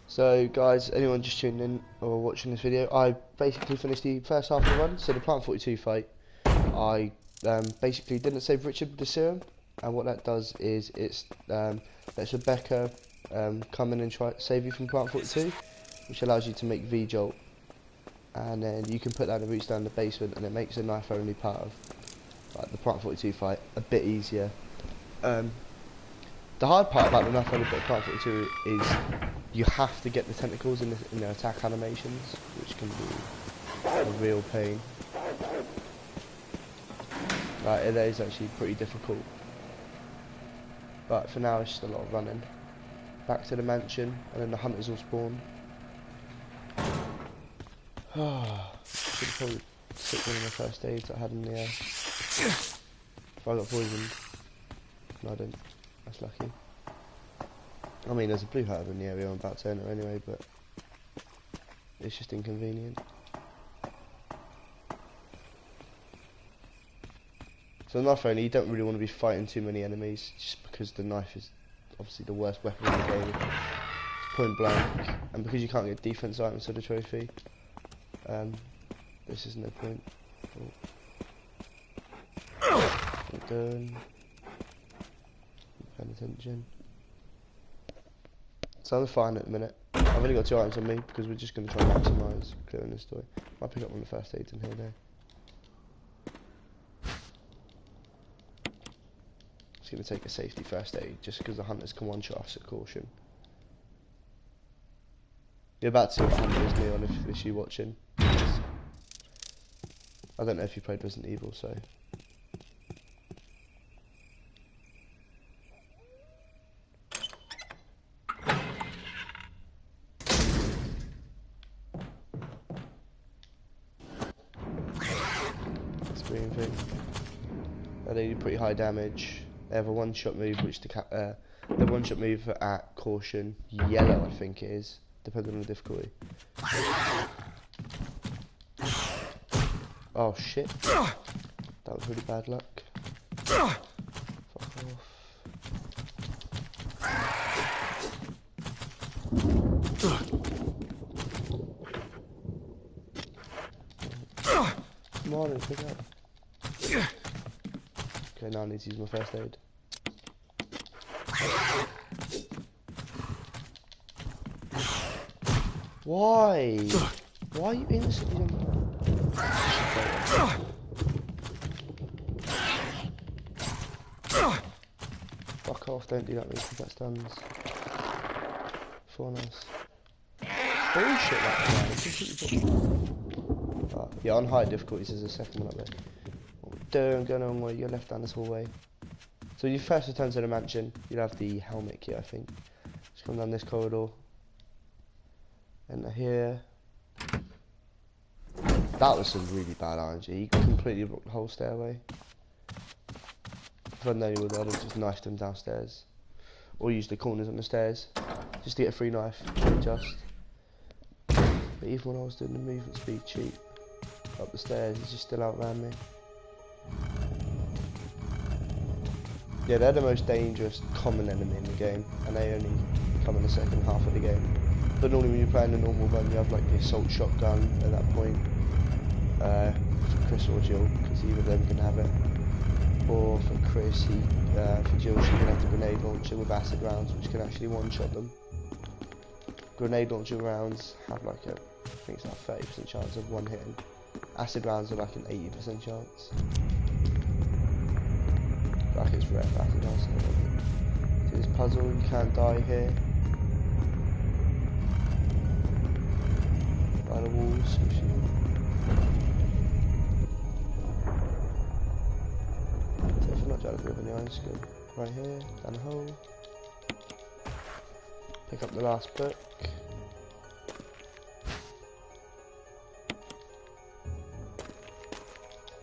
So guys, anyone just tuning in or watching this video, I basically finished the first half of the run, so the Plant 42 fight. I basically didn't save Richard with the serum, and what that does is it's lets Rebecca come in and try to save you from Plant 42, which allows you to make V-Jolt, and then you can put that in the roots down in the basement, and it makes the knife only part of the Plant 42 fight a bit easier. The hard part about the knife only bit of Plant 42 is you have to get the tentacles in their attack animations, which can be a real pain. Right, it is actually pretty difficult. But for now it's just a lot of running. Back to the mansion, and then the hunters will spawn. Should probably took one of my first aids I had in the air. If I got poisoned. No, I didn't. That's lucky. I mean, there's a blue herb in the area I'm about to enter anyway, but it's just inconvenient. So knife only, you don't really want to be fighting too many enemies, just because the knife is obviously the worst weapon in the game. It's point blank, and because you can't get defense items for the trophy, this is no point. Done. Paying attention. So I'm fine at the minute. I've only got 2 items on me because we're just going to try and maximise clearing this door. Might pick up one of the first aids in here though. Just going to take a safety first aid just because the hunters can one-shot us at caution. You're about to see what a hunter is, Neon, if it's you watching. I don't know if you played Resident Evil, so... Green thing. They do pretty high damage. They have a one-shot move, which the one-shot move at caution yellow, I think it is, depending on the difficulty. Oh shit! That was really bad luck. Fuck off. Come on, pick up. Okay, now I need to use my first aid. Why? Why are you instantly jumping? Fuck off, don't do that because that stuns. Nice. Bullshit that guy. Yeah, on high difficulties there's a second one up there. Don't go on where you're left down this hallway. So you first return to the mansion, you'll have the helmet key, I think. Just come down this corridor. Enter here. That was some really bad RNG. You completely blocked the whole stairway. If I'd known you would, I'd have just knifed him downstairs. Or used the corners on the stairs. Just to get a free knife. Just. But even when I was doing the movement speed cheat up the stairs, he just still outran me. Yeah, they're the most dangerous common enemy in the game, and they only come in the second half of the game. But normally when you're playing a normal run, you have like the assault shotgun at that point. For Chris or Jill, because either of them can have it. Or for Chris, for Jill, she can have the grenade launcher with acid rounds, which can actually one-shot them. Grenade launcher rounds have like a, I think it's like 30% chance of one hitting. Acid rounds are like an 80% chance. Like it's rare for acid rounds. So this puzzle, you can't die here. By the walls, which you... So if you're not trying to live in the iron skin, right here, down the hole. Pick up the last book.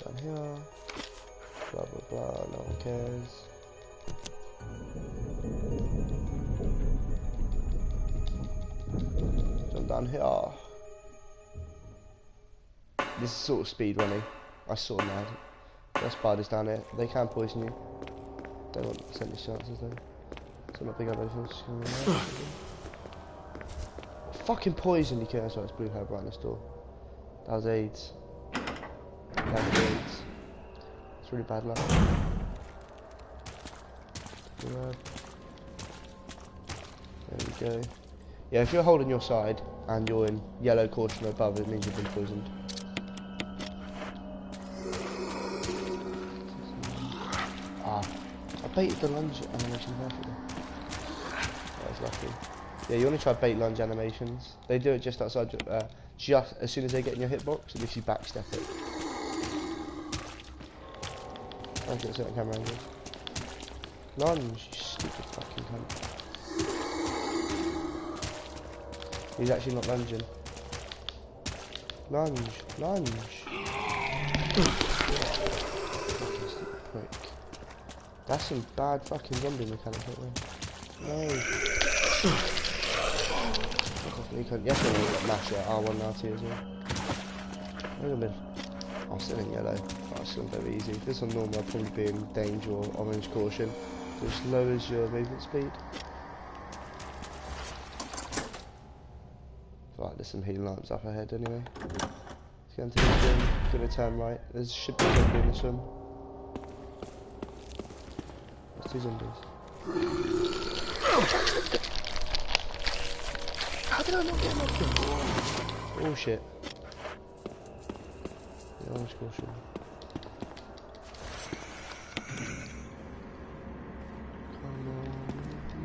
Down here. Blah blah blah, no one cares. Jump down here. This is sort of speed running. I sort of mad. There's spiders down here. They can poison you. Don't want percentage chances though. So I'm not big up anything. Just gonna fucking poisoned you can. Sorry, it's blue herb right next door. That was AIDS. That was AIDS. It's really bad luck. Blue herb. There we go. Yeah, if you're holding your side and you're in yellow caution above, it means you've been poisoned. Ah, I baited the lunge animation perfectly. That was lucky. Yeah, you want to try bait lunge animations. They do it just outside, just as soon as they get in your hitbox, and if you backstep it. I get certain camera angles. Lunge, you stupid fucking cunt. He's actually not lunging. Lunge, lunge. Fucking stupid prick. That's some bad fucking zombie mechanics right there. No. Yes, I want to mash it R1 and R2 as well. Wait a minute. I'm still in yellow. Oh, it's still very easy. If this on normal, I'd probably be in danger or orange caution, which lowers your movement speed. Right, there's some healing lamps up ahead anyway. Let's go into this room. Gonna turn right. There should be a zombie in this room. There's 2 zombies. How did I not get knocked in? Oh shit. The orange caution. Come on.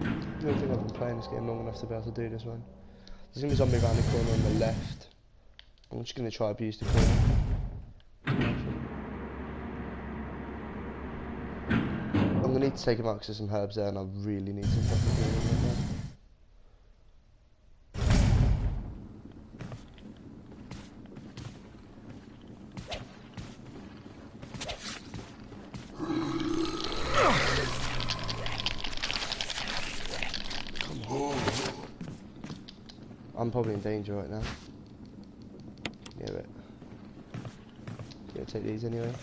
I don't think I've been playing this game long enough to be able to do this one. There's going to be a zombie around the corner on the left. I'm just going to try abuse the corner. I'm going to need to take him out because there's some herbs there and I really need some fucking healing right now. I'm probably in danger right now. Yeah, but gonna take these anyway.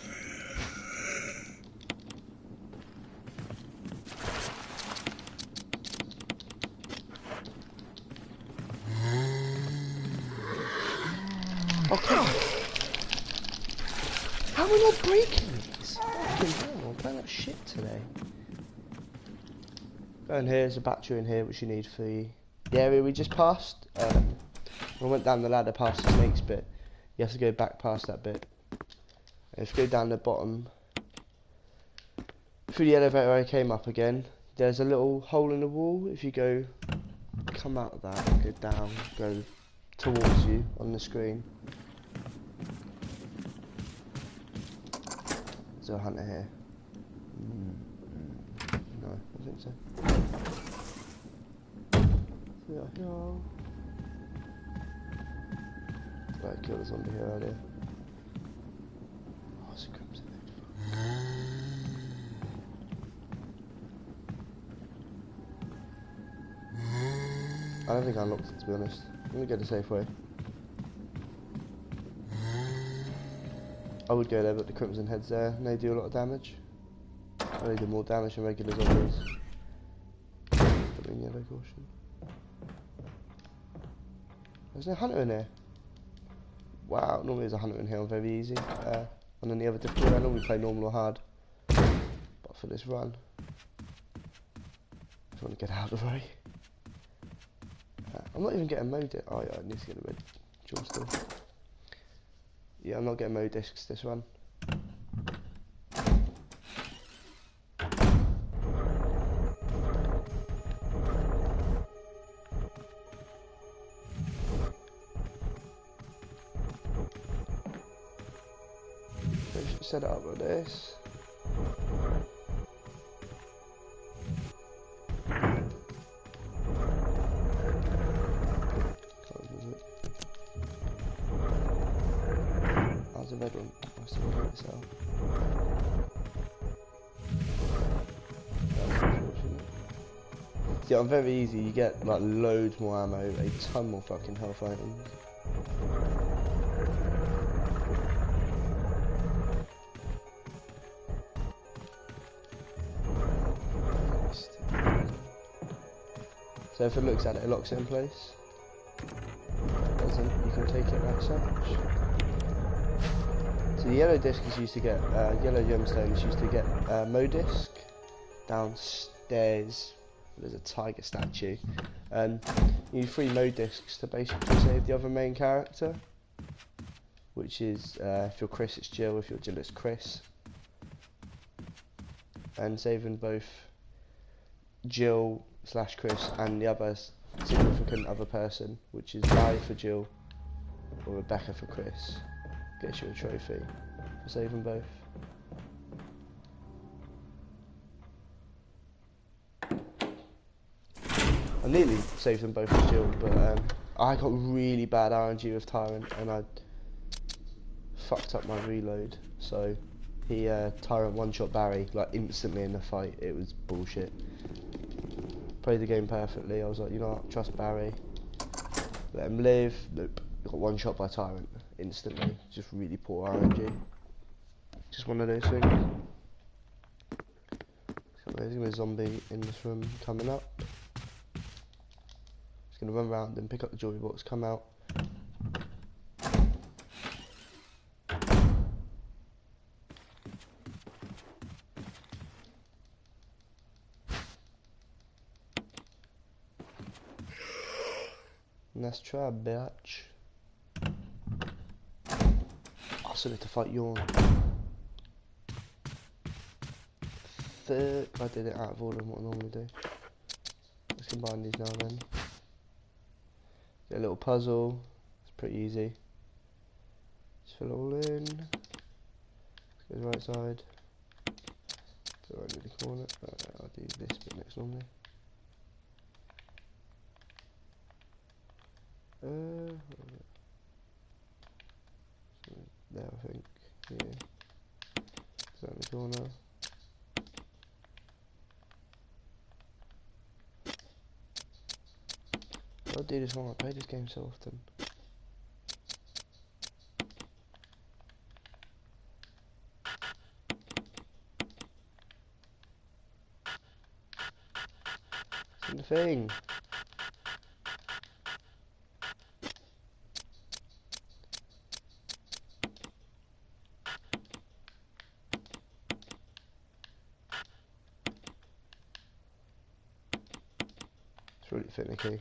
Oh come on! How am I not breaking these? Fucking hell, I'm playing like shit today. Go in here, there's a battery in here which you need for the area we just passed. We went down the ladder past the snakes bit. You have to go back past that bit. And if you go down the bottom, through the elevator I came up again, there's a little hole in the wall. If you go, come out of that, go down, go towards you on the screen. There's a hunter here. No, I think so. Yeah. Right, kill the zombie here earlier. Oh, it's a crimson edge. I don't think I unlocked it, to be honest. I'm gonna go the safe way. I would go there, but the crimson head's there and they do a lot of damage. They do more damage than regular zombies. Put in yellow caution. There's no hunter in here. Wow, normally there's a hunter in here on very easy. On any other difficulty, I normally play normal or hard. But for this run, I just want to get out of the way. I'm not even getting mode. Oh yeah, I need to get a red jaw still. Yeah, I'm not getting mode discs this run. Set it up with this. How's the red one? I still want to sell. Yeah, I'm very easy. You get like loads more ammo, a ton more fucking health items. So if it looks at it, it locks it in place. take it like such. So the yellow disc is used to get, yellow gemstone is used to get Modisc downstairs. There's a tiger statue. And you need 3 Modiscs to basically save the other main character. Which is, if you're Chris it's Jill, if you're Jill it's Chris. And saving both Jill / Chris and the other significant other person, which is Vi for Jill or Rebecca for Chris, gets you a trophy for saving both. I nearly saved them both as Jill, but I got really bad RNG with Tyrant and I fucked up my reload, so he Tyrant one-shot Barry like instantly in the fight. It was bullshit. Played the game perfectly. I was like, you know what, trust Barry, let him live. Nope, got one shot by Tyrant instantly. Just really poor RNG. Just one of those things. So there's gonna be a zombie in this room coming up. Just gonna run around and pick up the jewelry box, come out. Let's try, bitch. I still need to fight Yawn. I did it out of order than what I normally do. Let's combine these now then. Get a little puzzle. It's pretty easy. Just fill it all in. Let's go to the right side. Go right near the corner. I'll do this bit next normally. There I think, yeah. Is that in the corner? I do this wrong, I play this game so often. It's in the thing. It's really finicky.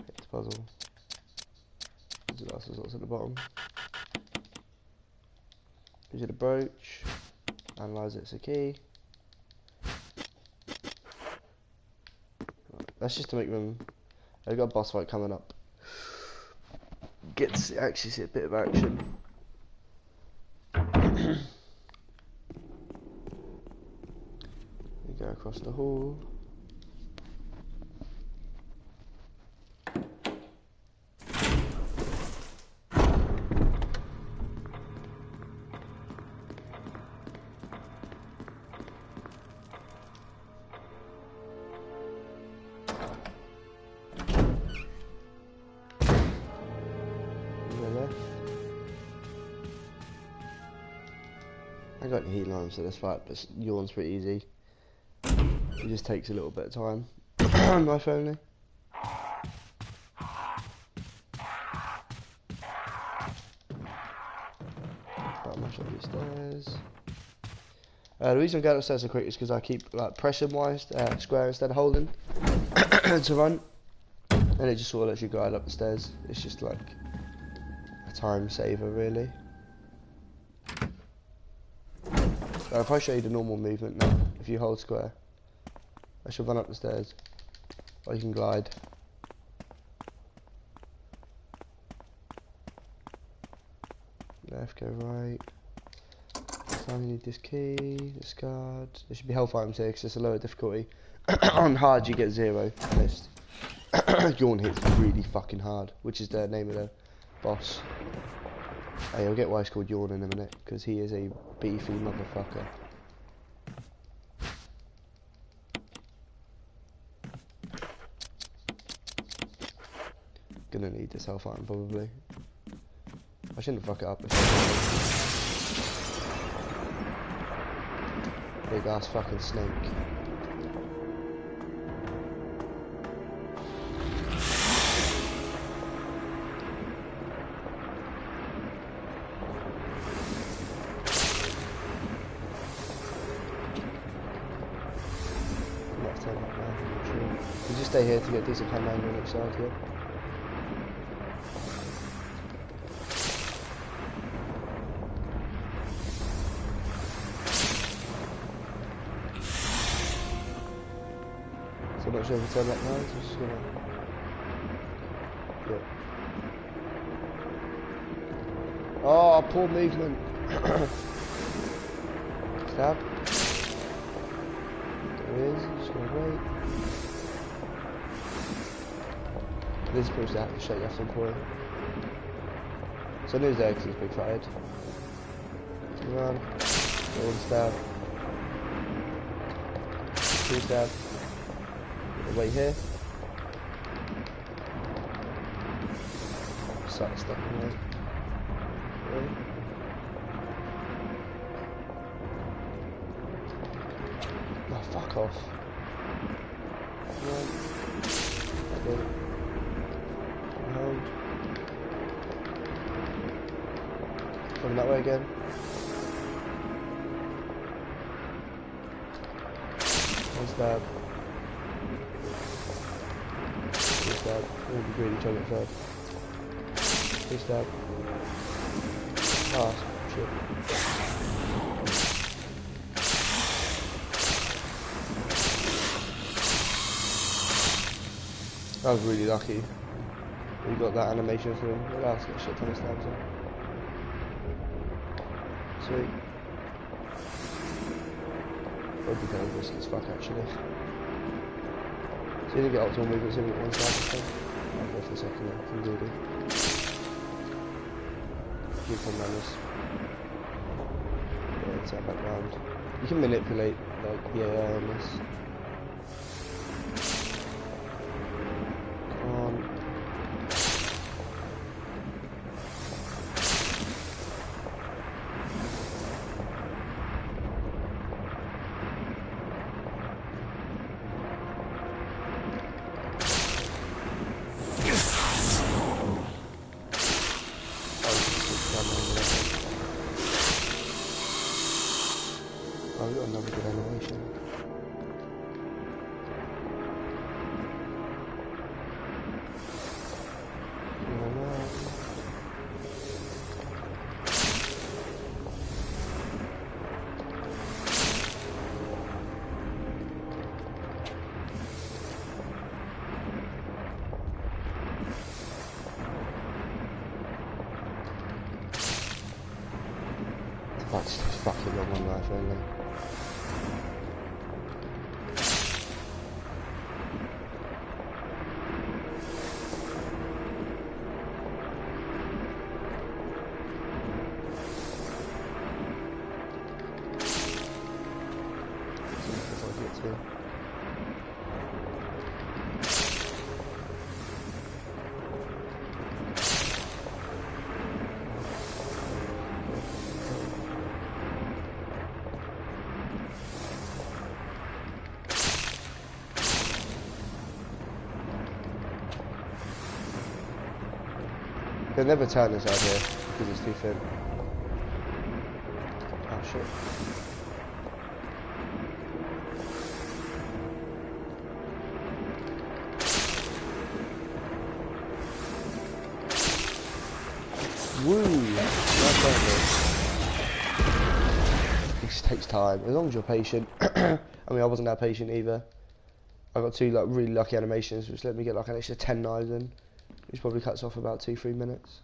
Hit the puzzle. There's the last results at the bottom. Gives you the brooch. Analyze it's a key. That's just to make them. I've got a boss fight coming up. Get to actually see a bit of action. We go across the hall. I got the heat lines for this fight, but Yawn's pretty easy. It just takes a little bit of time. Knife only. About mash up these stairs. The reason I'm going upstairs so quick is because I keep like pressing wise square instead of holding to run, and it just sort of lets you glide up the stairs. It's just like a time saver, really. If I show you the normal movement now, if you hold square, I should run up the stairs, or you can glide. Left, go right. So I need this key, discard. There should be health items here because it's a lower difficulty. On hard you get 0. Missed. Yawn hits really fucking hard, which is the name of the boss. Hey, I'll get why it's called Yawn in a minute, because he is a beefy motherfucker. gonna need this health item probably. I shouldn't fuck it up. Big ass fucking snake. You just stay here to get decent camera angle on each side here. So I'm not sure if I turn back now, so I'm just gonna... Yep. Oh, poor movement. Stab. There he is, just gonna wait. This is supposed to have to shake off some point. So I knew he was there because he's big fat head. Come on. One stab. Two stab. Wait here. Start stepping away. Oh, fuck off. Come on. Okay. Hold. Coming that way again. One stab. Two stab. We'll be greedy trying to get third. Two stab. Ah, shit. I was really lucky. We got that animation for him. Let's get a shit ton of stabs in. Sweet. Would be kind of risky as fuck actually. So you didn't get optimal movement, so you didn't get one stab. I'll go for a second there, from greedy. Keep on runners. Yeah, turn back round. You can manipulate like the AI on this. Oh, we've got another good animation. That's fucking long on life only. They'll never turn this out here because it's too thin. Oh shit. Woo! Nice it just takes time, as long as you're patient. I mean, I wasn't that patient either. I got two like really lucky animations which let me get like an extra 10 knives in. Which probably cuts off about 2-3 minutes.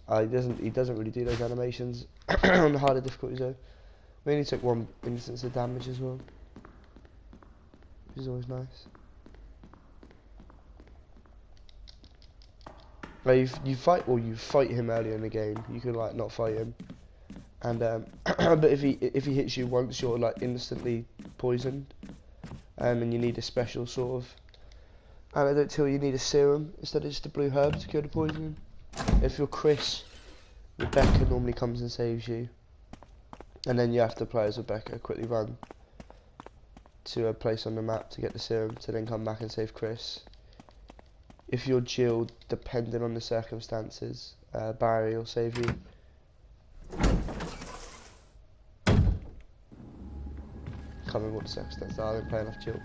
He doesn't really do those animations on the harder difficulties though. We only took 1 instance of damage as well, which is always nice. Like you fight him earlier in the game. You can like not fight him, and but if he hits you once, you're like instantly poisoned, and you need a special sort of Antidote till you need a serum instead of just a blue herb to cure the poison. If you're Chris, Rebecca normally comes and saves you. And then you have to play as Rebecca, quickly run to a place on the map to get the serum, to then come back and save Chris. If you're Jill, depending on the circumstances, Barry will save you. Can't remember what the circumstances are, I didn't play enough Jill.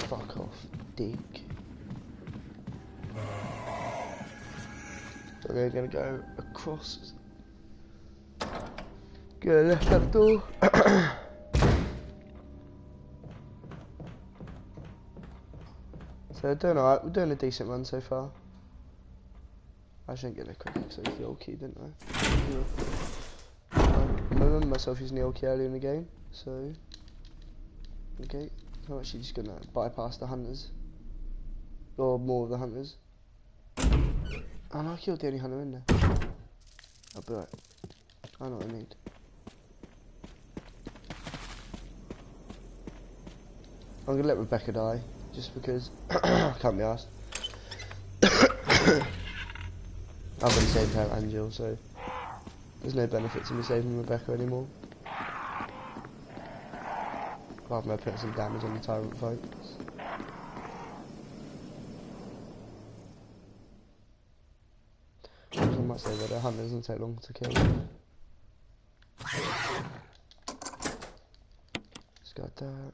Fuck off, dick. So they're gonna go across. Go left that door. So doing alright, we're doing a decent run so far. I shouldn't get a quick access to the old key, didn't I? I remember myself using the old key earlier in the game, so... Okay, I'm actually just gonna bypass the hunters. Or more of the hunters. Oh no, I killed the only hunter in there. I'll be right. I know what I need. I'm gonna let Rebecca die, just because I can't be asked. I've already saved her and Jill, so there's no benefit to me saving Rebecca anymore. Apart from her putting some damage on the tyrant fights. I might say that a hunter doesn't take long to kill. Just got that.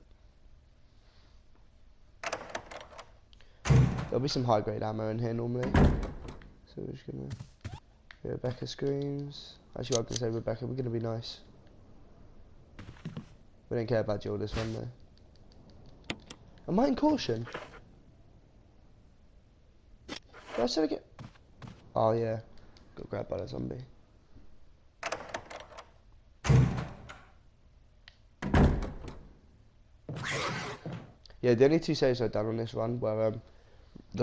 There'll be some high grade ammo in here normally. So we're just gonna... Rebecca screams. Actually, I was gonna say Rebecca, we're gonna be nice. We don't care about Jill this one though. Am I in caution? Did I say get... Oh yeah. Got grabbed by that zombie. Yeah, the only two saves I've done on this run were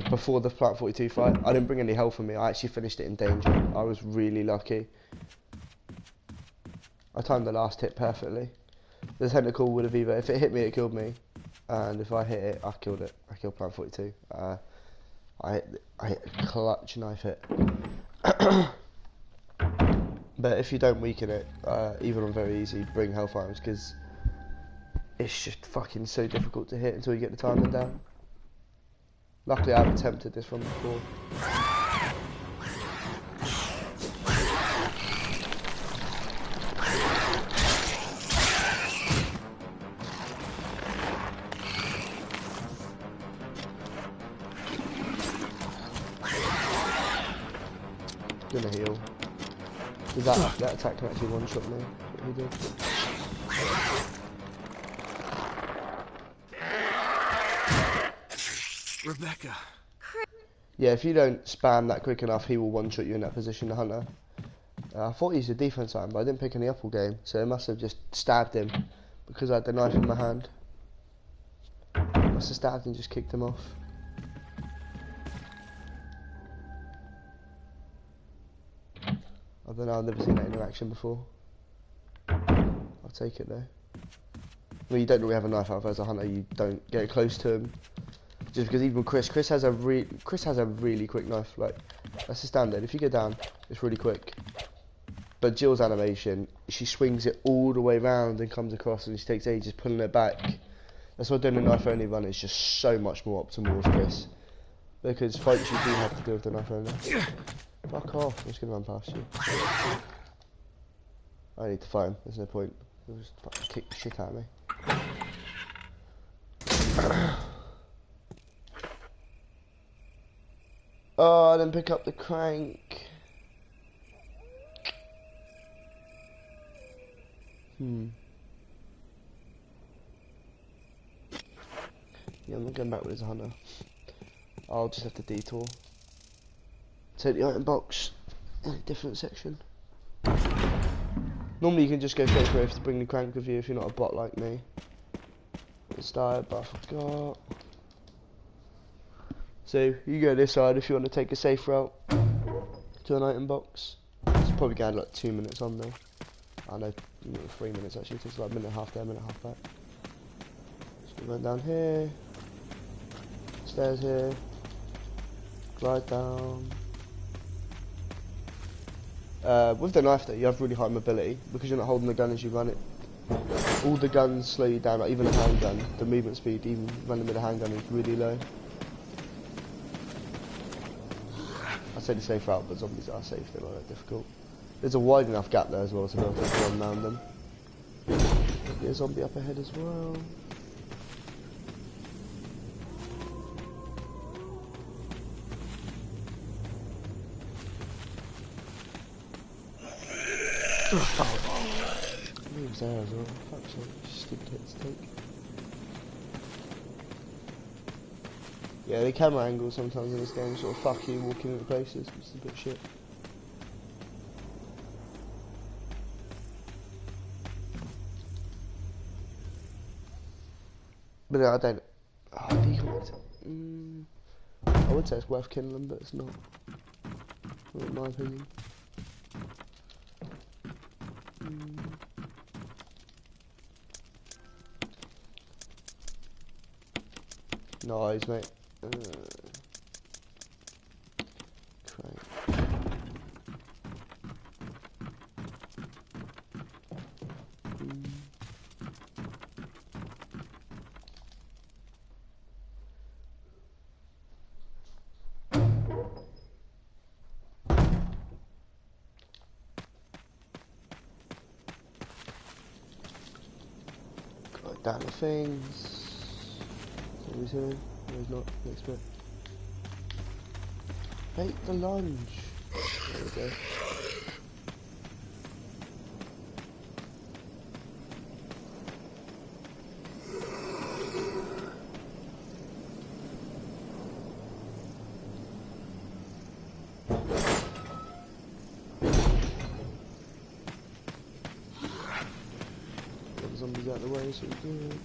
before the Plant 42 fight. I didn't bring any health with me. I actually finished it in danger. I was really lucky. I timed the last hit perfectly. The technical would have either, if it hit me, it killed me, and if I hit it, I killed it. I killed Plant 42. I hit a clutch knife hit. But if you don't weaken it, even on very easy, bring health items, because it's just fucking so difficult to hit until you get the timing down. Luckily I've attempted this one before. Gonna heal. That attack can actually one-shot me. What he did. Rebecca. Yeah, if you don't spam that quick enough, he will one-shot you in that position, the hunter. I thought he used a defense item, but I didn't pick any up all game, so I must have just stabbed him because I had the knife in my hand. Must have stabbed and just kicked him off. I don't know, I've never seen that interaction before. I'll take it though. Well, you don't really have a knife out as a hunter, you don't get close to him. Just because even Chris has a really quick knife, like, that's the standard. If you get down, it's really quick. But Jill's animation, she swings it all the way round and comes across, and she takes ages pulling it back. That's why doing a knife only run is just so much more optimal with Chris. Because fights you do have to do with the knife only. Fuck off, I'm just gonna run past you. I need to fight him, there's no point. He'll just fucking kick the shit out of me. Oh, I didn't pick up the crank. Yeah, I'm not going back with his hunter. I'll just have to detour. Take the item box in a different section. Normally you can just go straight for it to bring the crank with you if you're not a bot like me. It's died, but I forgot. So you go this side if you want to take a safe route to an item box. It's probably going to like 2 minutes on there. I know, 3 minutes actually. It takes like a minute and a half there, a minute and a half back. Just run down here. Stairs here. Glide down. With the knife though, you have really high mobility because you're not holding the gun as you run it. All the guns slow you down, like even a handgun. The movement speed, even running with a handgun, is really low. I'd say the safe route, but zombies are safe, they're not that difficult. There's a wide enough gap there as well to be able to run around them. There'll be a zombie up ahead as well. He was there as well. Fuck's sake, stupid hit to take. Yeah, the camera angles sometimes in this game sort of fuck you walking into places, which is a bit shit. But no, I don't. I would say it's worth killing them, but it's not. Not in my opinion. Nice, mate. Down the things. Who's here? No, he's not. Next bit. Take the lunge. There we go. Zombies out of the way, so we're good.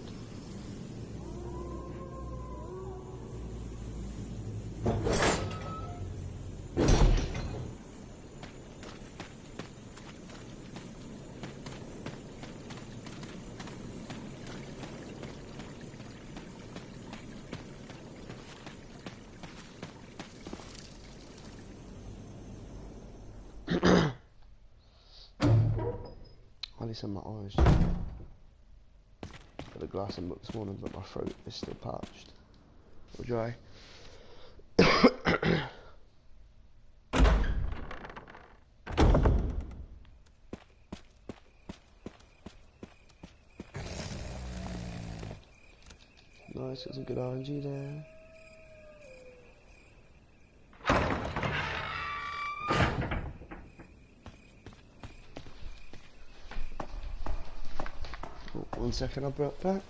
I need some of my orange. Got a glass and book this morning, but my throat is still parched or dry. Nice, got some good RNG there. Oh, 1 second, I'll bring it back.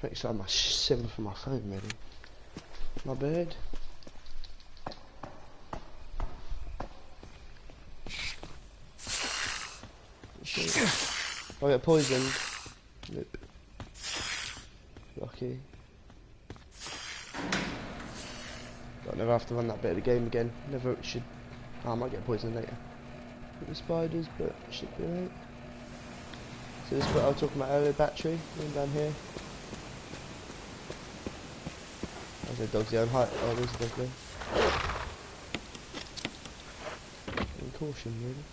Make sure I'm sitting for my phone ready. My bad. I get poisoned. Nope. Lucky. I'll never have to run that bit of the game again. Never should. Oh, I might get poisoned later with the spiders, but should be alright. So this is what I was talking about earlier, battery, going down here. There's a dog's own height. Oh, there's a dog there. And caution, really.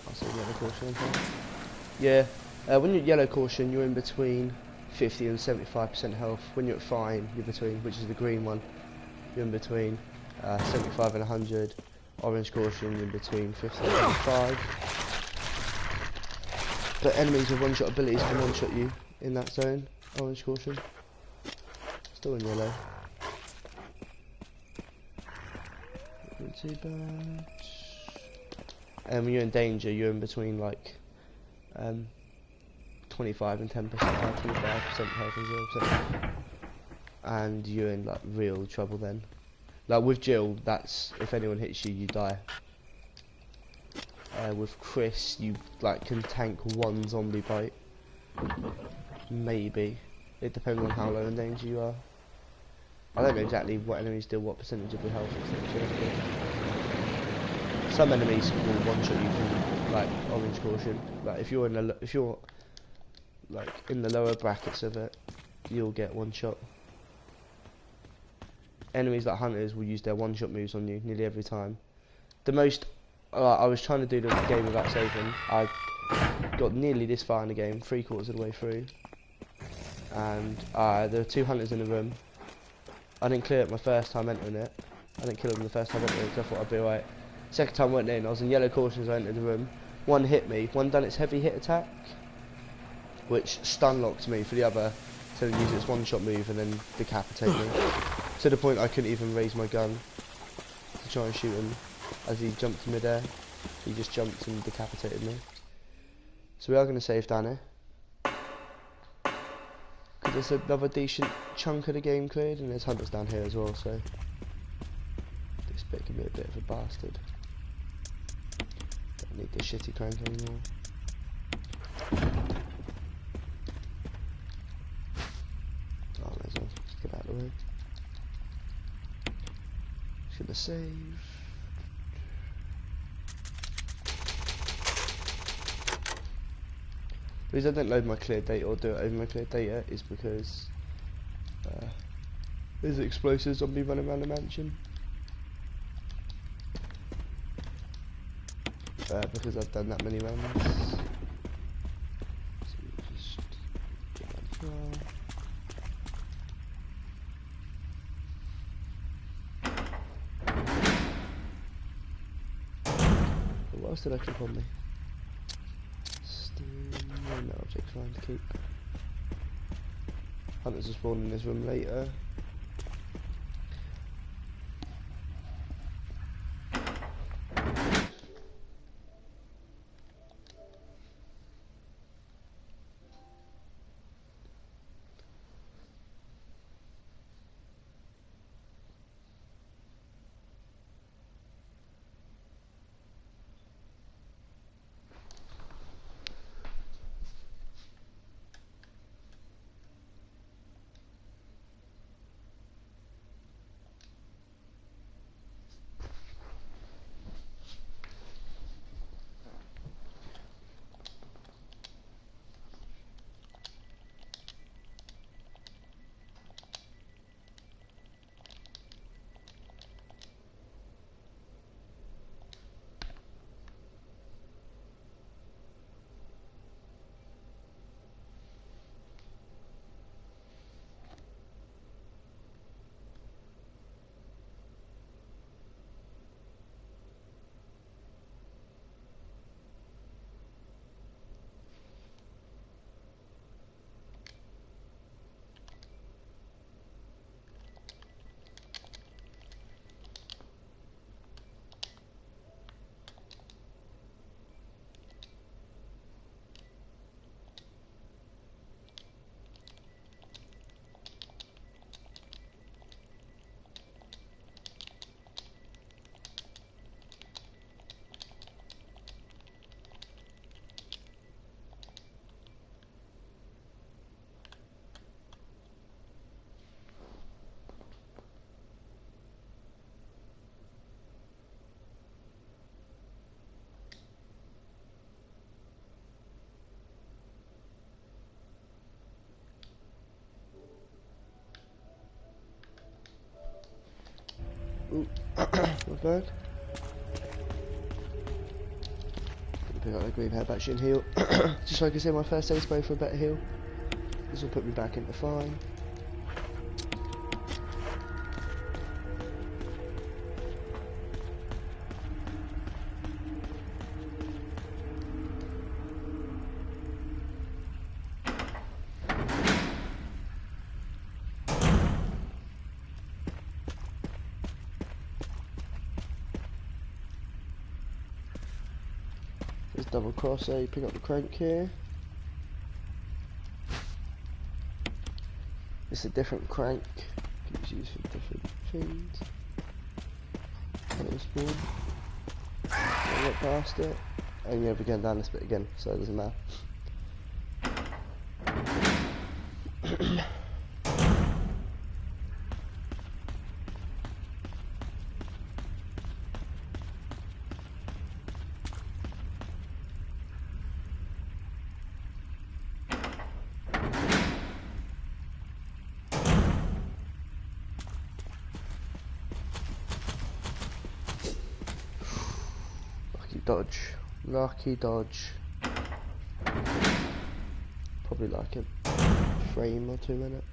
I'll say yellow caution. Yeah, when you're at yellow caution, you're in between 50 and 75% health. When you're at fine, you're between, which is the green one, you're in between 75 and 100. Orange caution, you're in between 50 and 75. But enemies with one-shot abilities can one-shot you in that zone. Orange caution. Still in yellow. Not too bad. And when you're in danger, you're in between like 25 and 10%, 25% health and 0%. And you're in like real trouble then. Like with Jill, that's if anyone hits you, you die. With Chris, you like can tank one zombie bite. Maybe. It depends on how low in danger you are. I don't know exactly what enemies do what percentage of your health, etc. Some enemies will one-shot you from like orange caution. Like if you're in the like in the lower brackets of it, you'll get one shot. Enemies like hunters will use their one-shot moves on you nearly every time. The most I was trying to do the game without saving. I got nearly this far in the game, 3/4 of the way through, and there were 2 hunters in the room. I didn't clear it my first time entering it. I didn't kill them the first time entering it because I thought I'd be alright. Second time I went in, I was in yellow caution as I entered the room. One hit me, one done its heavy hit attack, which stun locked me for the other to use its one-shot move and then decapitate me. To the point I couldn't even raise my gun to try and shoot him as he jumped in midair. He just jumped and decapitated me. So we are going to save down here. Because there's another decent chunk of the game cleared, and there's hunters down here as well, so this bit can be a bit of a bastard. Don't need this shitty crank anymore. Oh, there's one. Let's get out of the way. Should have saved. The reason I don't load my clear data or do it over my clear data is because there's explosive zombie running around the mansion. Because I've done that many rounds. So we just get that as well. But what else did I click on me? No object's fine to keep. Hunters will spawn in this room later. Ooh, not bad. Pick up the green hair back and heal. Just so I can say my first aid spray for a better heal. This will put me back into fine. Let's double cross A, pick up the crank here. It's a different crank, it's used for different things. Don't spawn. Get past it. And you're going down this bit again, so it doesn't matter. Dodge. Lucky dodge. Probably like a frame or two in it.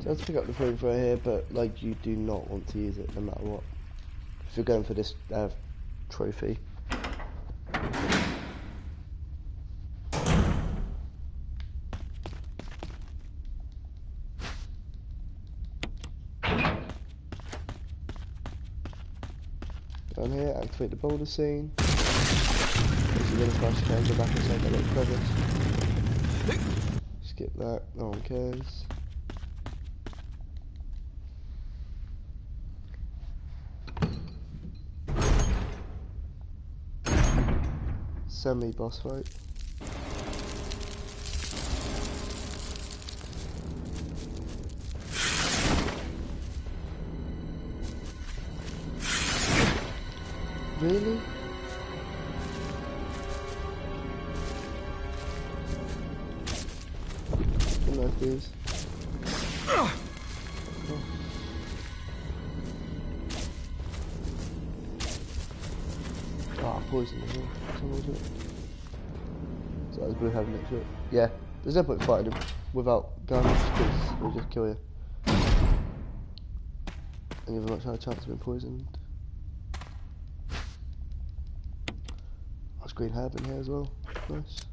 Let's pick up the flamethrower here, but like you do not want to use it no matter what. If you're going for this trophy. Down here, activate the boulder scene. If you're going to smash the go back inside that little crevice. Skip that, no one cares. Semi-boss fight. Really? Good luck, please. Ah, poison as well. So that's blue having next to it. Yeah, there's no point fighting him without guns because he'll just kill you. And you have a much higher chance of being poisoned. Nice green herb in here as well. Nice.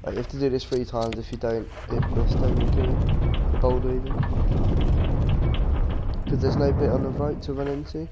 Like, you have to do this 3 times. If you don't, it will stone you kill the boulder even. Because there's no bit on the right to run into.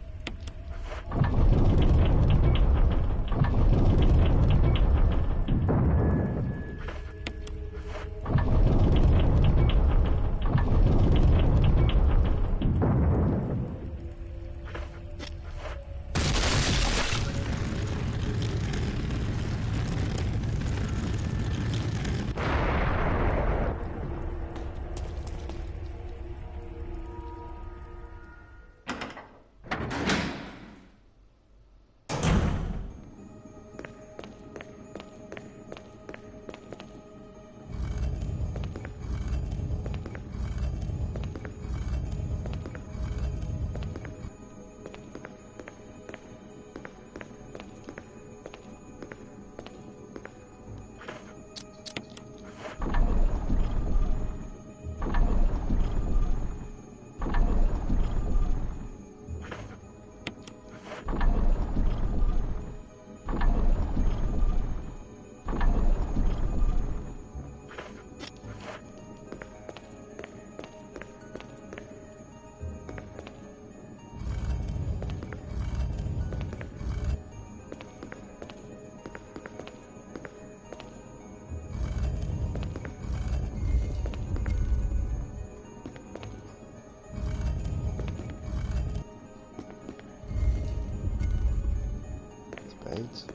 Spades.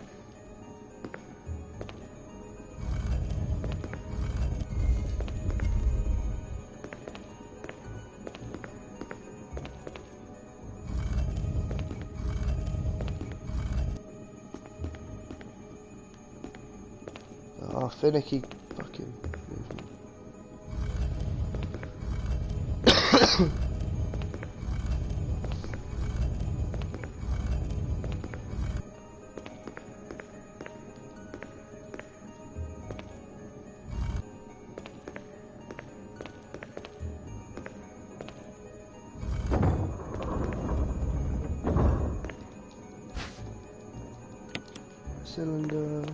Oh, finicky fucking movement. Cylinder.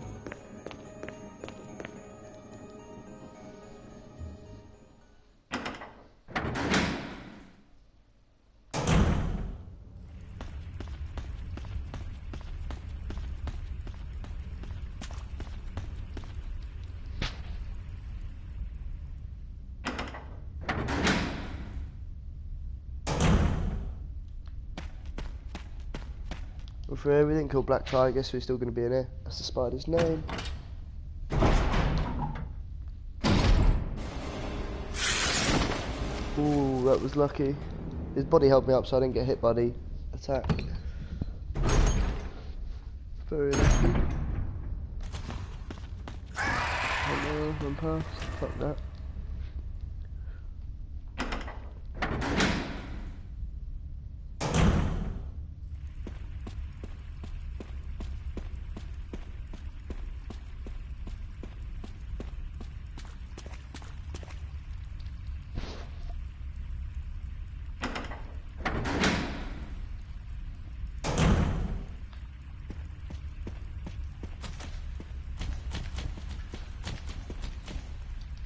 Well, for everything called Black Tiger, so we're still going to be in here. That's the spider's name. Ooh, that was lucky. His body held me up so I didn't get hit by the attack. Very lucky. Run past. Fuck that.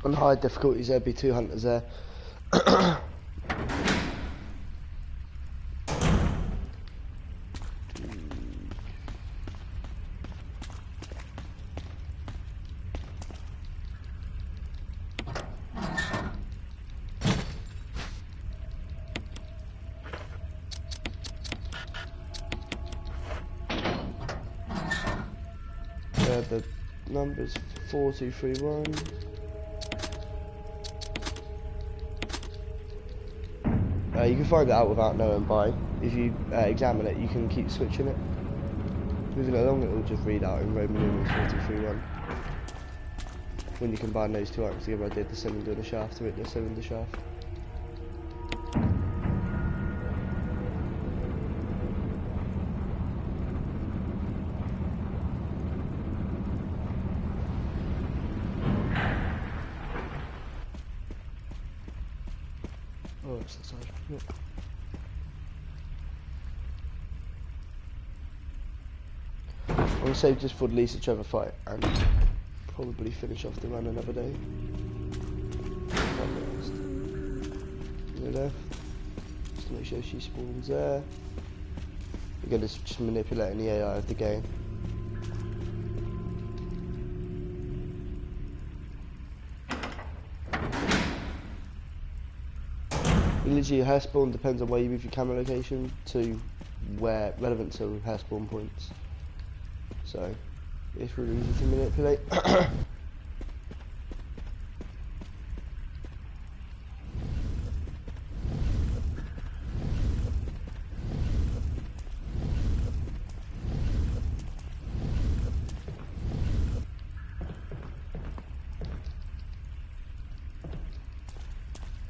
On high difficulties there'd be 2 hunters there. The number's 4231. You can find it out without knowing by. If you examine it, you can keep switching it. Moving it along, it will just read out in Roman numerals 4231. When you combine those two items together, I did the cylinder and the shaft to make the cylinder shaft. Oh, it's the side. Yep. I'm going to save just for the Lisa Trevor fight and probably finish off the run another day. To the left. Just to make sure she spawns there. Again, it's just manipulating the AI of the game. Literally, her spawn depends on where you move your camera location to where relevant to her spawn points. So it's really easy to manipulate.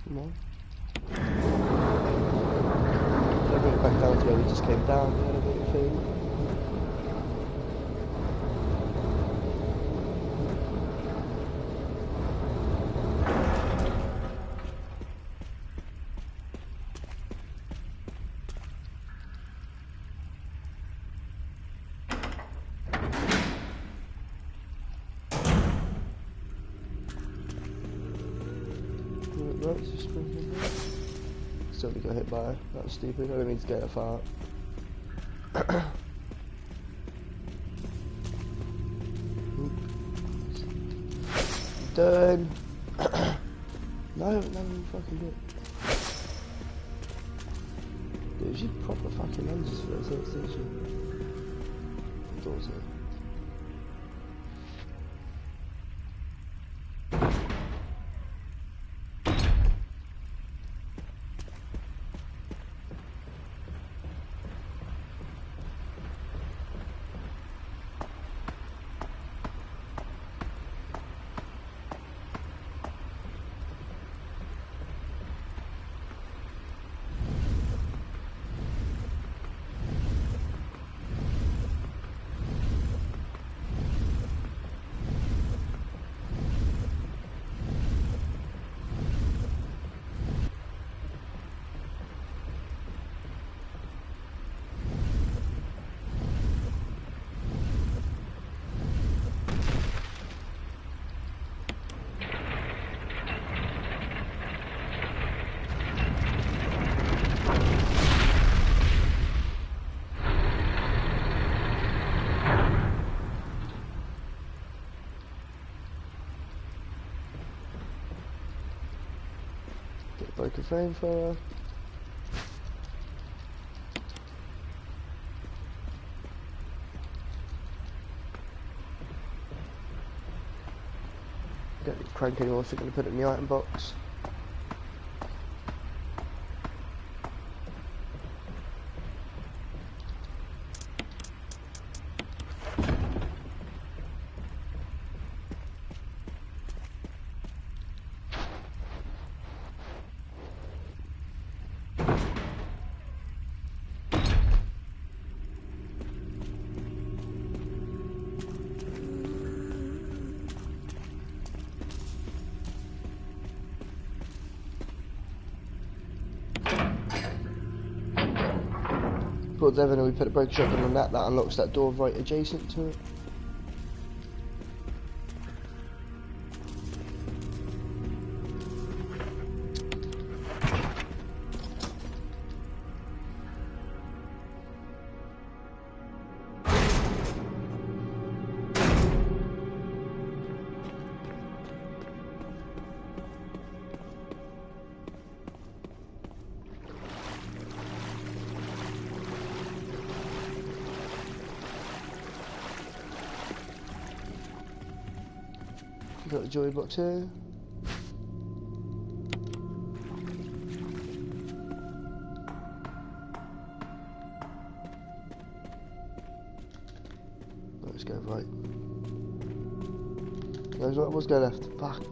Come on. Bring it back down to where we just came down, the elevator thing. Right, so spring there. Still got hit by her. That was stupid. I didn't mean to get her far. Done. No, fucking do it. Dude, she proper fucking lenses for this, didn't she? Doors it. Broken flamethrower. Get the crank anymore, so I'm going to put it in the item box. Towards Evan and we put a break shotgun on that, that unlocks that door right adjacent to it. Got the joy box here. Let's go right. There's what was go left. Fuck.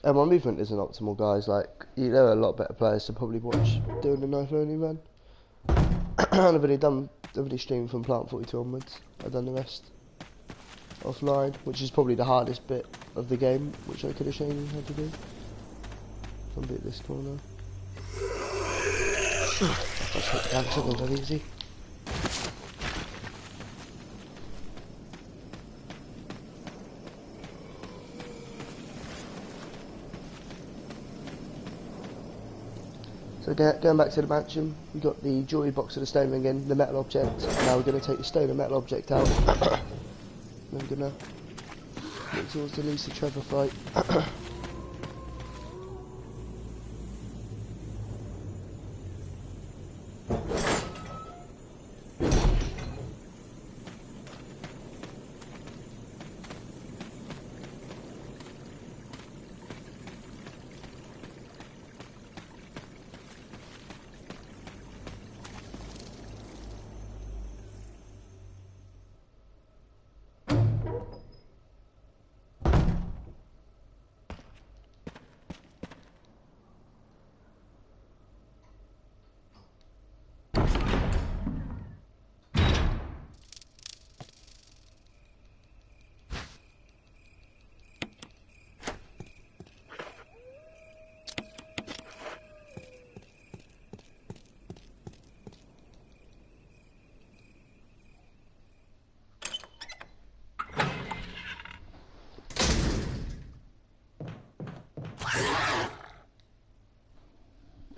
My movement isn't optimal, guys. Like, there are a lot better players to probably watch doing the knife only run. I've only streamed from Plant 42 onwards. I've done the rest offline, which is probably the hardest bit of the game, which I could have shown you how to do. I'll beat this corner. Just hit the cancel, not that easy. So going back to the mansion, we got the jewellery box of the stone ring in, the metal object. Now we're going to take the stone and metal object out. Then we're going to look towards the Lisa Trevor fight.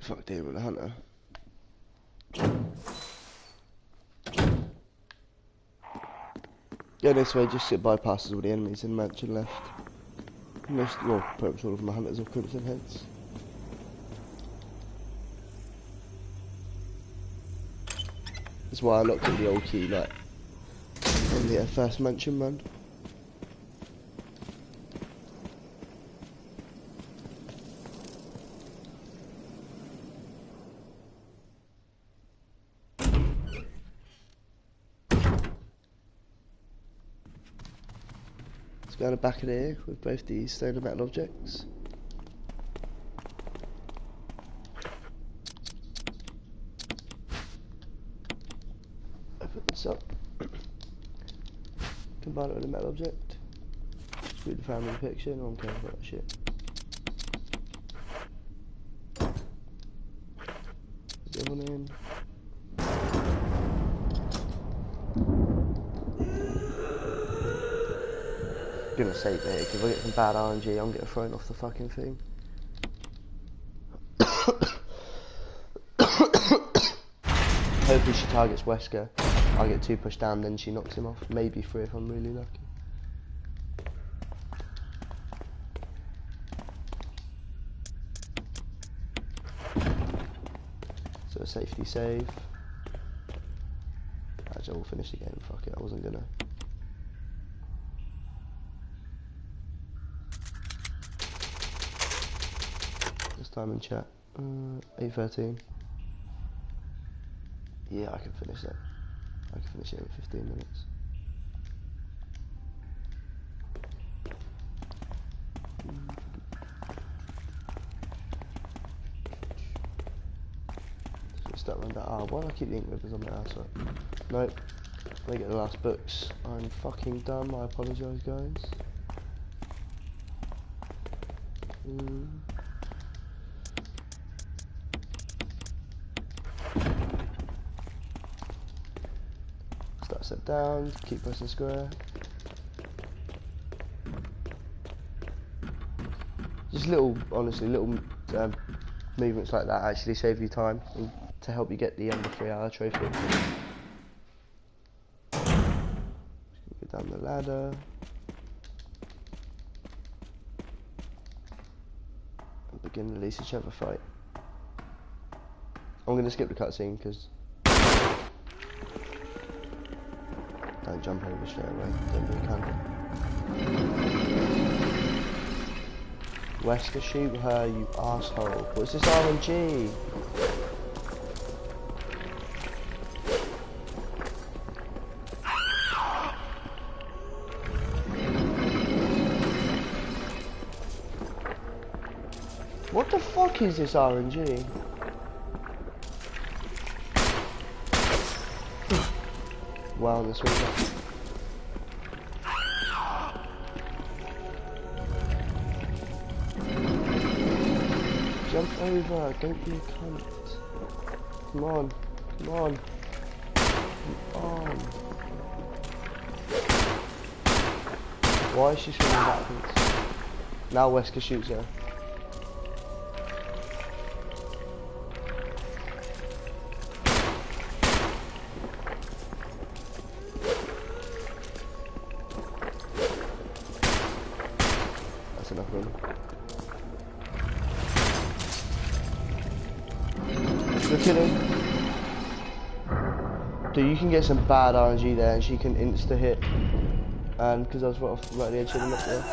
Fuck dealing with the hunter. Go this way, just it bypasses all the enemies in the mansion left. Most, well, pretty much all of my hunters have crimson heads. That's why I locked in the old key, like, on the first mansion run. Go on the back of here with both these stone and metal objects. Open this up. Combine it with a metal object. Screw the family picture, no one cares about that shit. Everyone in. Goodness sake, mate, if I get some bad RNG, I'm getting thrown off the fucking thing. Hopefully she targets Wesker. I get 2 pushed down, then she knocks him off. Maybe 3 if I'm really lucky. So a safety save. Actually, we'll finish the game. Fuck it, I wasn't gonna. This time in chat. 8:13. Yeah, I can finish that. I can finish it in 15 minutes. Just start around that. Why do I keep the ink ribbons on my ass? Nope. Let me get the last books. I'm fucking dumb. I apologise, guys. Start set down. Keep pressing square. Just little, honestly, little movements like that actually save you time and to help you get the under 3 hour trophy. Just go down the ladder. And begin the Lisa Trevor fight. I'm going to skip the cutscene because don't jump over straight away. Don't do a canter. Wesker, shoot her, you asshole. What's this RNG? What the fuck is this RNG? Wow, this way. Jump over, don't be a cunt. Come on, come on. Come on. Why is she swimming backwards? Now Wesker shoots her. That's enough room. Look at him. Dude, you can get some bad RNG there and she can insta hit. And because I was right at the edge of him up there.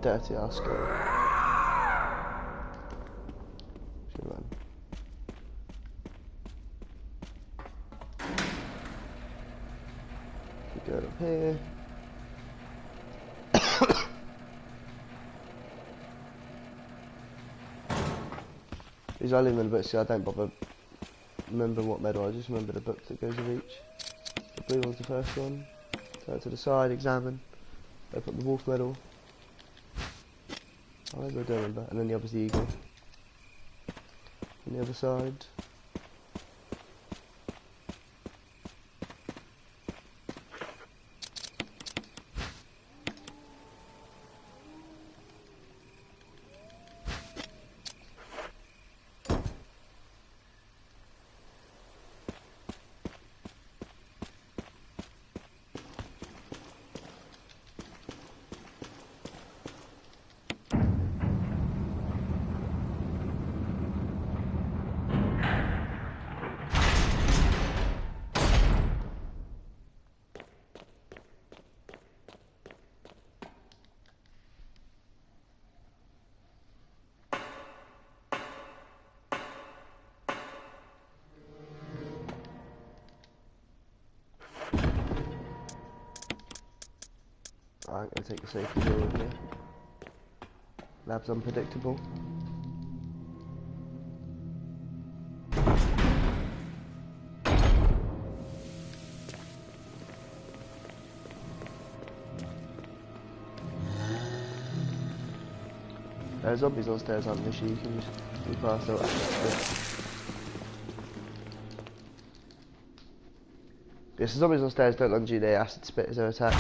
Dirty ass girl. Should run. Keep going up here. These are only in the books, so I don't bother remembering what medal, I just remember the book that goes with each. The blue one's the first one. Turn it to the side, examine. Open up the wolf medal. I don't remember. And then the other's the eagle. On the other side. I'm going to take the safety door with me. Lab's unpredictable. Zombies on stairs aren't an issue, you can just move past out. Yes, the zombies on stairs don't lunge you, they acid spit as their attack.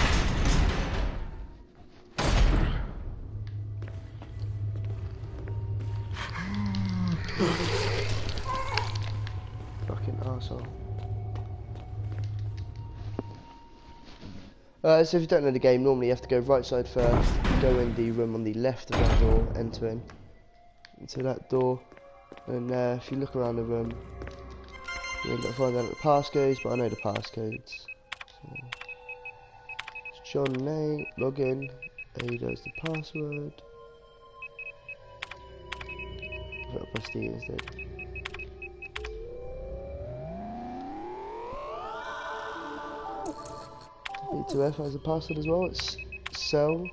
Fucking arsehole. So if you don't know the game, normally you have to go right side first, go in the room on the left of that door, enter into that door, and if you look around the room, you end up finding out the passcodes, but I know the passcodes. So, it's John name, log in, A does the password. I'll press D instead. B2F has a password as well, it's cell.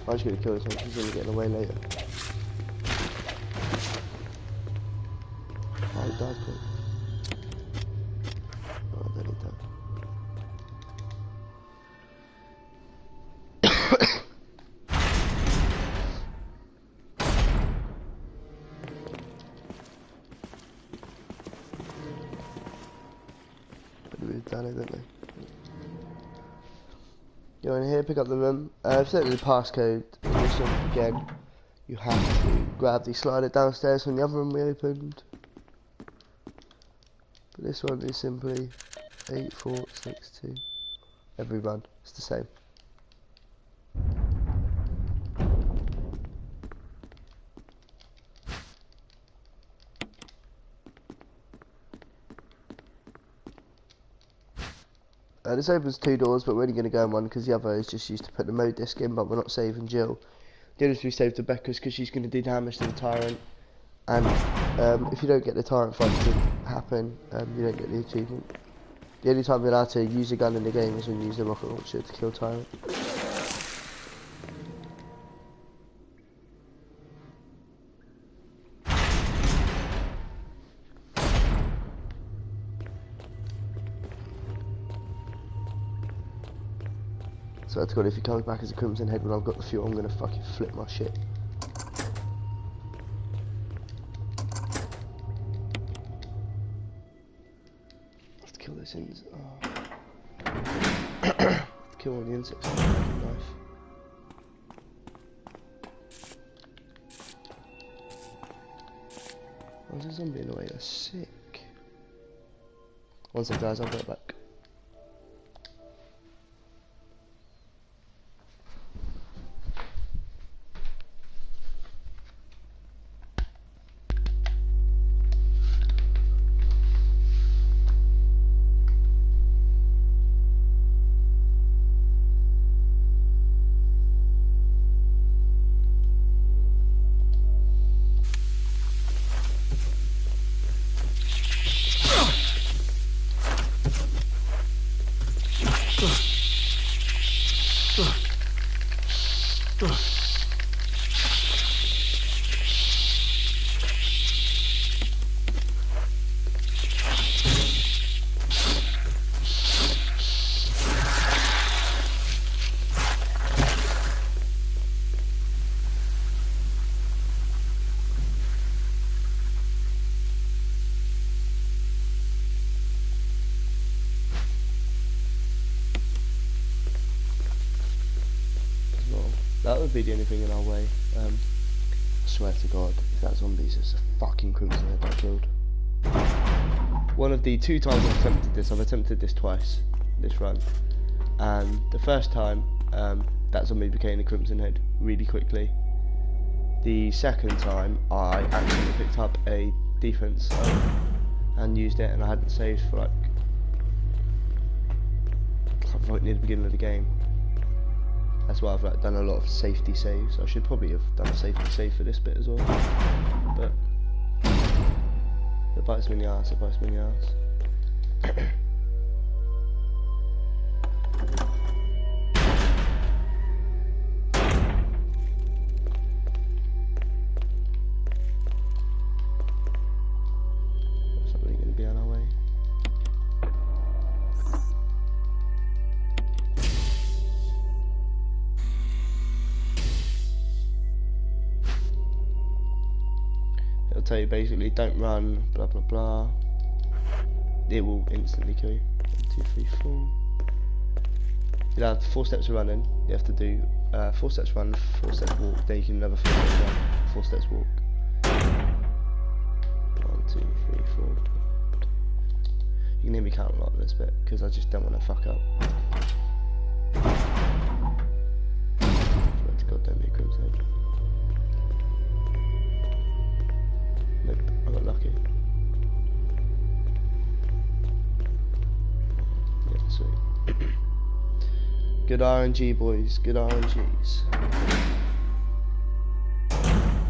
I'm just gonna kill this one because he's gonna get away later. Oh, he died quick. Oh, then he died. We've done it, didn't we? Go in here, pick up the room. Set the passcode. This one again. You have to grab the slider downstairs from the other room we opened. But this one is simply 8462. Every run, it's the same. This opens 2 doors, but we're only going to go in one because the other is just used to put the mode disc in, but we're not saving Jill. The other 3 saved Rebecca's because she's going to do damage to the Tyrant. And if you don't get the Tyrant fight to happen, you don't get the achievement. The only time you're allowed to use a gun in the game is when you use the rocket launcher to kill Tyrant. So that's good. If he comes back as a Crimson Head when I've got the fuel, I'm gonna fucking flip my shit. I have to kill those insects. Oh. Kill all the insects with a fucking knife. Why is a zombie in the way? That's sick. Once it dies, I'll put it back. That would be the only thing in our way. I swear to God, if that zombie's just a fucking Crimson Head I killed. One of the 2 times I've attempted this twice, this run. And the first time, that zombie became a Crimson Head really quickly. The second time, I actually picked up a defense and used it, and I hadn't saved for like right near the beginning of the game. That's why I've like done a lot of safety saves. I should probably have done a safety save for this bit as well, but it bites me in the ass. It bites me in the ass. It'll tell you basically don't run, blah blah blah. It will instantly kill you. 1, 2, 3, 4. You have 4 steps of running. You have to do 4 steps run, 4 steps walk. Then you can another 4 steps run, 4 steps walk. 1, 2, 3, 4. You can hear me count a lot of this bit because I just don't want to fuck up. God damn it, Crim's head. Nope, I got lucky. Yeah, sweet. Good RNG, boys. Good RNGs.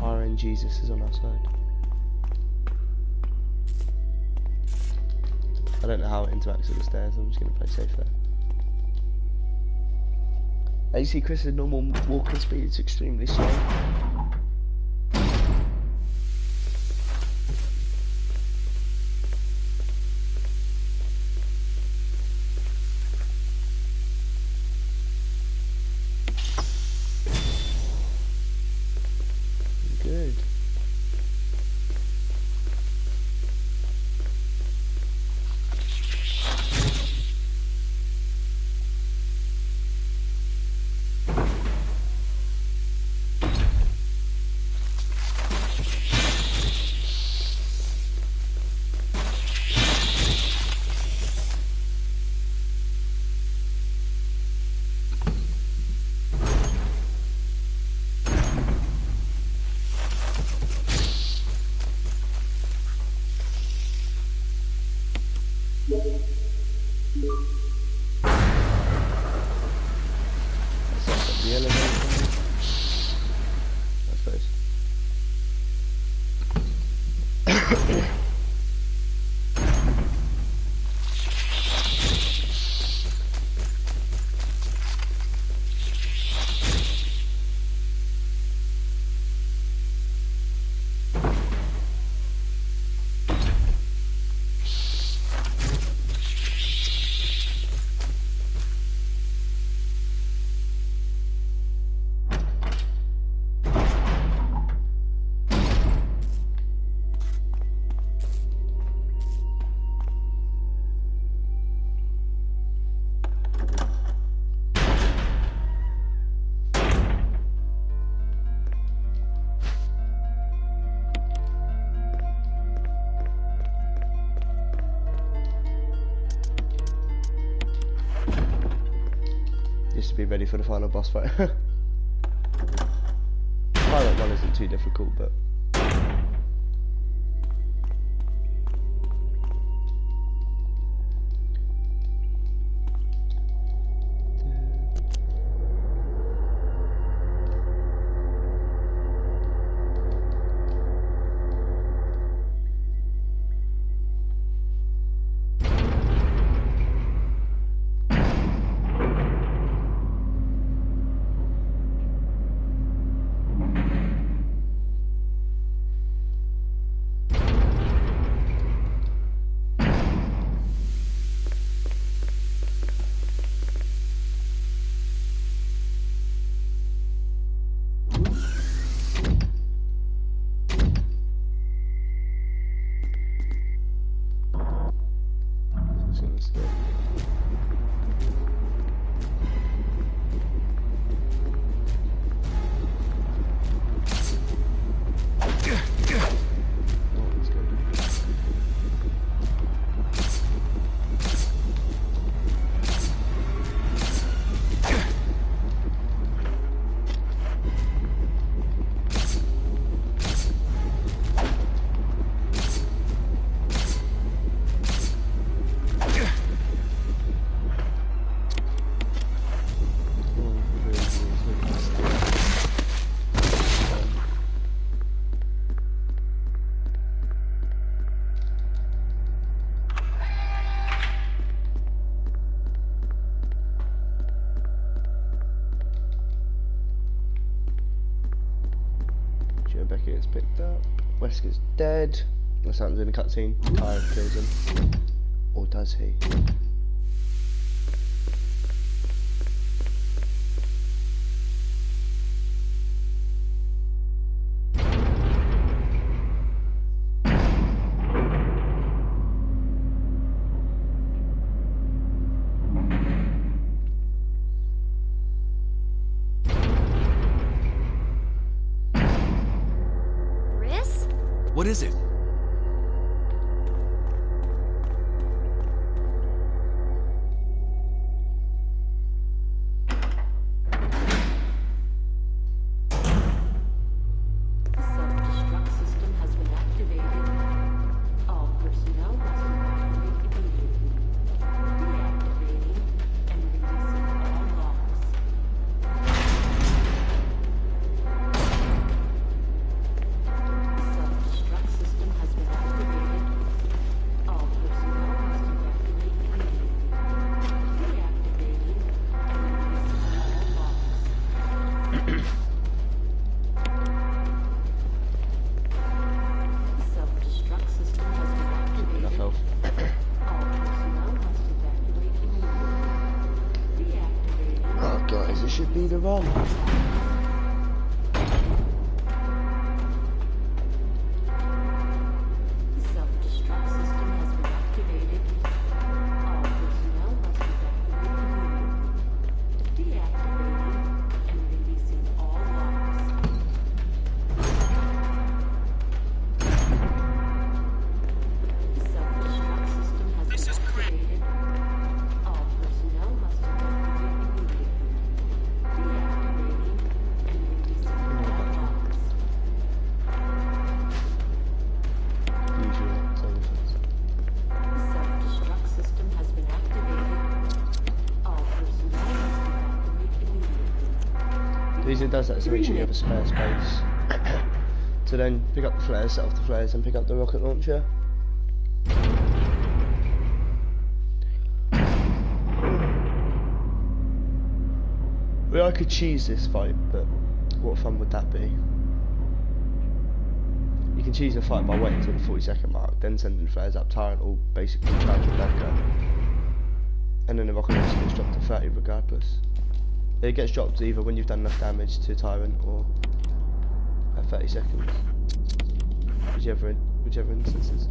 RNGesus is on our side. I don't know how it interacts with the stairs. I'm just going to play safe there. As you see, Chris's normal walking speed is extremely slow. Good. The elevator, I suppose. Just to be ready for the final boss fight. Pilot 1 isn't too difficult, but Becky gets picked up. Wesker's dead. That's happens in a cutscene. Tyron kills him. Or does he? What is it? Self-destruct system has been activated. All personnel must evacuate immediately. Deactivating and releasing all logs. Self-destruct system has been activated. All personnel must evacuate immediately. Deactivating and releasing all logs. Self-destruct system has been activated. Enough health. All personnel must evacuate immediately. Deactivating. Oh guys, this should be the run. Self-destruct system has been activated. All personnel must evacuate immediately. Deactivating and releasing all logs. Self-destruct system has been activated. All personnel must evacuate immediately. Deactivating and releasing all logs. Usually, Self-destruct system has been activated. All personnel must evacuate immediately. Usually does that to make sure you have a spare space. So then pick up the flares, set off the flares, and pick up the rocket launcher. Well, I could cheese this fight, but what fun would that be? You can cheese a fight by waiting until the 40-second mark, then sending flares up. Tyrant will basically charge Rebecca, and then the rocket launcher gets dropped to 30 regardless. It gets dropped either when you've done enough damage to Tyrant or at 30 seconds. Whichever instances.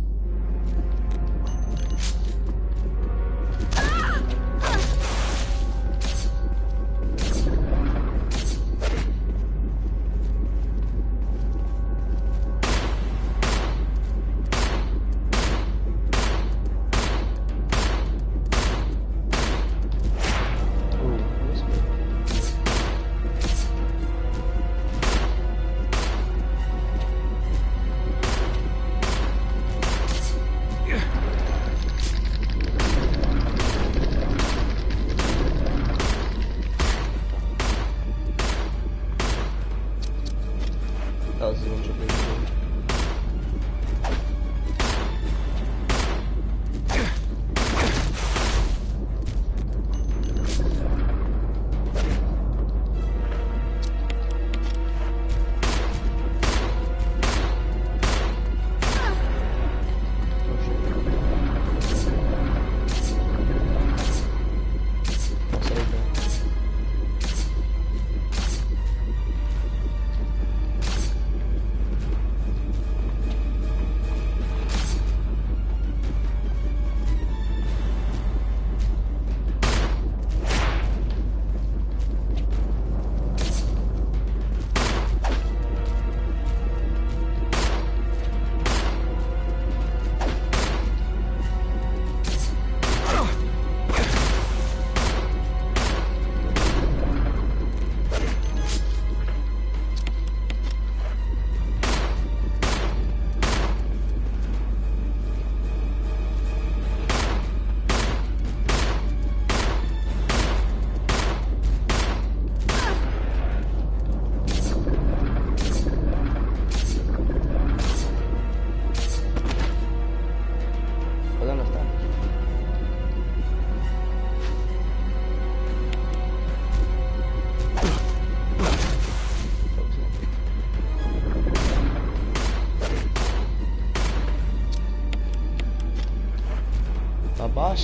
That was the one shot being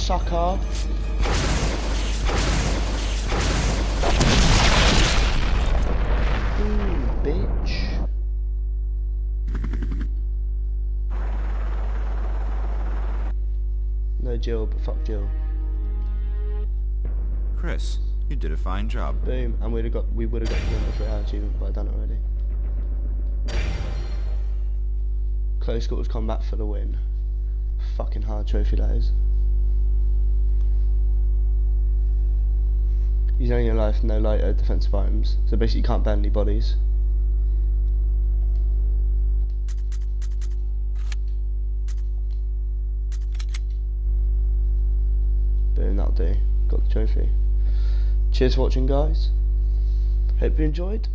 sucker. Bitch. No Jill, but fuck Jill. Chris, you did a fine job. Boom, and we would have got the number 3 hour achievement, but I've done it already. Close quarters combat for the win. Fucking hard trophy that is. Use only your life, no lighter defensive items. So basically you can't ban any bodies. Boom, that'll do. Got the trophy. Cheers for watching, guys. Hope you enjoyed.